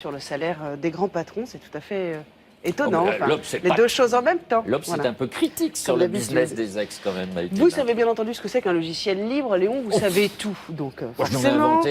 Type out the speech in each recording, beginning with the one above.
sur le salaire des grands patrons, c'est tout à fait étonnant. Oh, enfin, les deux choses en même temps. L'Obs, c'est un peu critique sur le business des ex quand même. Vous savez bien entendu ce que c'est qu'un logiciel libre, Léon, vous savez tout. Donc forcément,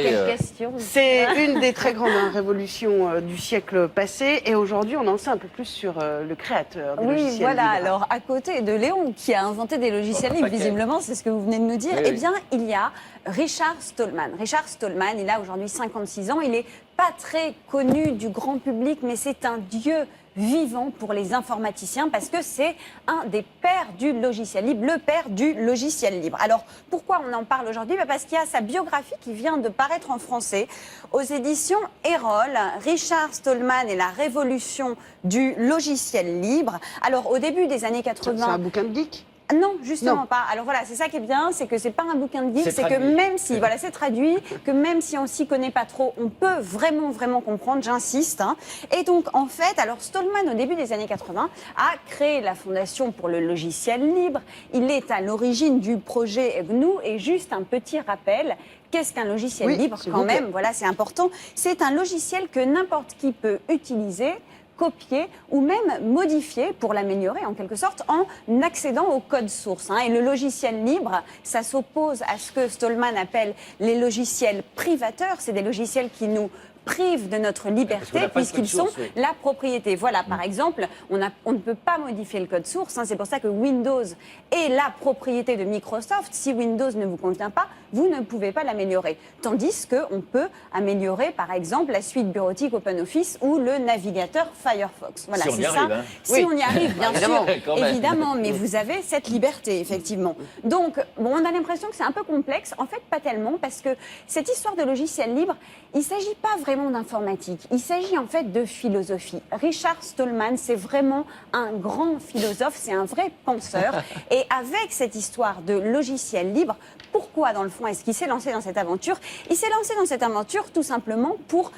c'est une des très grandes révolutions du siècle passé. Et aujourd'hui, on en sait un peu plus sur le créateur des logiciels libres. Voilà. Alors, à côté de Léon, qui a inventé des logiciels libres, visiblement, c'est ce que vous venez de nous dire, eh bien, il y a Richard Stallman. Richard Stallman, il a aujourd'hui 56 ans. Il n'est pas très connu du grand public, mais c'est un dieu vivant pour les informaticiens parce que c'est un des pères du logiciel libre, le père du logiciel libre. Alors, pourquoi on en parle aujourd'hui? Parce qu'il y a sa biographie qui vient de paraître en français aux éditions Erol, Richard Stallman et la révolution du logiciel libre. Alors, au début des années 80... C'est un bouquin de geek? Non, justement pas. Alors voilà, c'est ça qui est bien, c'est que c'est pas un bouquin de geek, c'est que même si, voilà, c'est traduit, que même si on s'y connaît pas trop, on peut vraiment comprendre, j'insiste. Et donc, en fait, alors Stallman, au début des années 80, a créé la Fondation pour le logiciel libre. Il est à l'origine du projet GNU et juste un petit rappel. Qu'est-ce qu'un logiciel libre quand même? Voilà, c'est important. C'est un logiciel que n'importe qui peut utiliser, copier ou même modifier pour l'améliorer en quelque sorte en accédant au code source. Et le logiciel libre, ça s'oppose à ce que Stallman appelle les logiciels privateurs. C'est des logiciels qui nous privent de notre liberté puisqu'ils sont la propriété. Voilà, par exemple, on ne peut pas modifier le code source. C'est pour ça que Windows est la propriété de Microsoft. Si Windows ne vous convient pas, vous ne pouvez pas l'améliorer. Tandis qu'on peut améliorer, par exemple, la suite bureautique OpenOffice ou le navigateur Firefox. Voilà, si on y arrive, hein. Si on y arrive, bien sûr, évidemment, mais oui. vous avez cette liberté, effectivement. Donc, bon, on a l'impression que c'est un peu complexe. En fait, pas tellement, parce que cette histoire de logiciel libre, il ne s'agit pas vraiment d'informatique. Il s'agit en fait de philosophie. Richard Stallman, c'est vraiment un grand philosophe, c'est un vrai penseur. Et avec cette histoire de logiciel libre, pourquoi dans le fond est-ce qu'il s'est lancé dans cette aventure? Il s'est lancé dans cette aventure tout simplement pour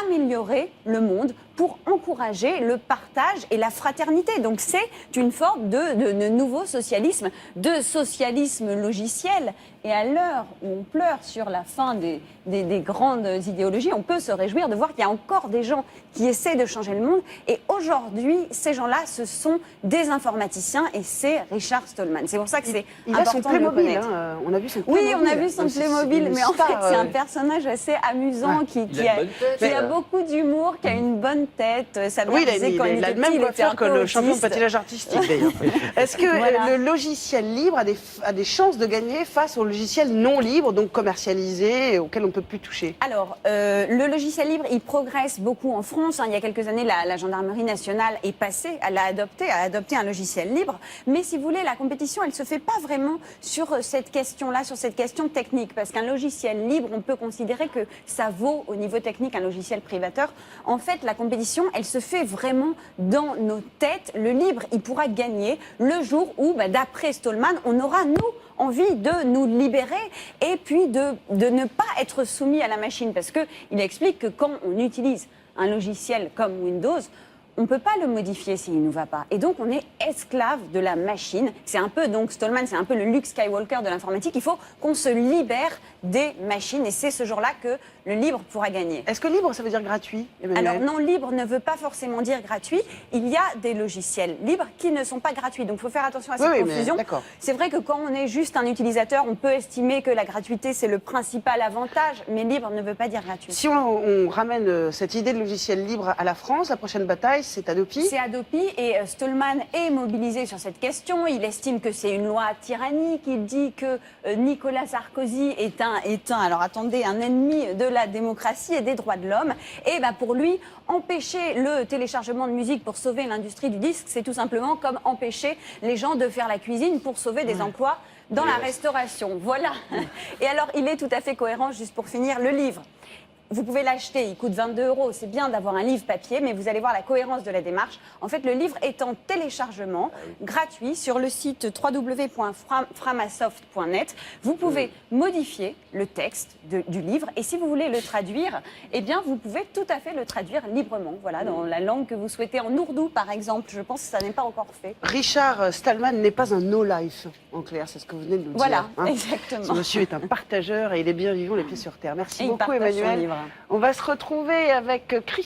améliorer le monde, pour encourager le partage et la fraternité. Donc c'est une forme de nouveau socialisme, de socialisme logiciel. Et à l'heure où on pleure sur la fin des grandes idéologies, on peut se réjouir de voir qu'il y a encore des gens qui essaient de changer le monde. Et aujourd'hui, ces gens-là, ce sont des informaticiens et c'est Richard Stallman. C'est pour ça que c'est important de le connaître. On a vu son Playmobil. Oui, on a vu son Playmobil, mais en fait, c'est un personnage assez amusant qui a beaucoup d'humour, qui a une bonne tête. Ça il a le même coiffure que le champion de patinage artistique, d'ailleurs. Est-ce que le logiciel libre a des chances de gagner face au logiciel non libre, donc commercialisé, auquel on ne peut plus toucher? Alors, le logiciel libre, il progresse beaucoup en France. Il y a quelques années, la gendarmerie nationale est passée, elle a adopté un logiciel libre. Mais si vous voulez, la compétition, elle ne se fait pas vraiment sur cette question-là, sur cette question technique. Parce qu'un logiciel libre, on peut considérer que ça vaut au niveau technique un logiciel privateur. En fait, la compétition, elle se fait vraiment dans nos têtes. Le libre, il pourra gagner le jour où, d'après Stallman, on aura, nous, envie de nous libérer et puis de ne pas être soumis à la machine. Parce qu'il explique que quand on utilise un logiciel comme Windows, on ne peut pas le modifier s'il ne nous va pas. Et donc, on est esclave de la machine. C'est un peu, donc, Stallman, c'est un peu le Luke Skywalker de l'informatique. Il faut qu'on se libère des machines. Et c'est ce jour-là que le libre pourra gagner. Est-ce que libre, ça veut dire gratuit, Emmanuel? Alors non, libre ne veut pas forcément dire gratuit. Il y a des logiciels libres qui ne sont pas gratuits. Donc, il faut faire attention à cette confusion. C'est vrai que quand on est juste un utilisateur, on peut estimer que la gratuité, c'est le principal avantage. Mais libre ne veut pas dire gratuit. Si on ramène cette idée de logiciel libre à la France, la prochaine bataille, c'est Adopi? C'est Adopi et Stallman est mobilisé sur cette question. Il estime que c'est une loi tyrannique. Il dit que Nicolas Sarkozy est un ennemi de la démocratie et des droits de l'homme. Et pour lui, empêcher le téléchargement de musique pour sauver l'industrie du disque, c'est tout simplement comme empêcher les gens de faire la cuisine pour sauver des emplois dans la restauration. Voilà. Et alors, il est tout à fait cohérent, juste pour finir, le livre. Vous pouvez l'acheter, il coûte 22 €. C'est bien d'avoir un livre papier, mais vous allez voir la cohérence de la démarche. En fait, le livre est en téléchargement gratuit sur le site www.framasoft.net. Vous pouvez modifier le texte du livre et si vous voulez le traduire, eh bien, vous pouvez tout à fait le traduire librement. Voilà, dans la langue que vous souhaitez, en ourdou par exemple. Je pense que ça n'est pas encore fait. Richard Stallman n'est pas un no-life, en clair, c'est ce que vous venez de nous dire. Voilà, exactement. Ce monsieur est un partageur et il est bien vivant, les pieds sur terre. Merci beaucoup, Emmanuel. On va se retrouver avec Christophe.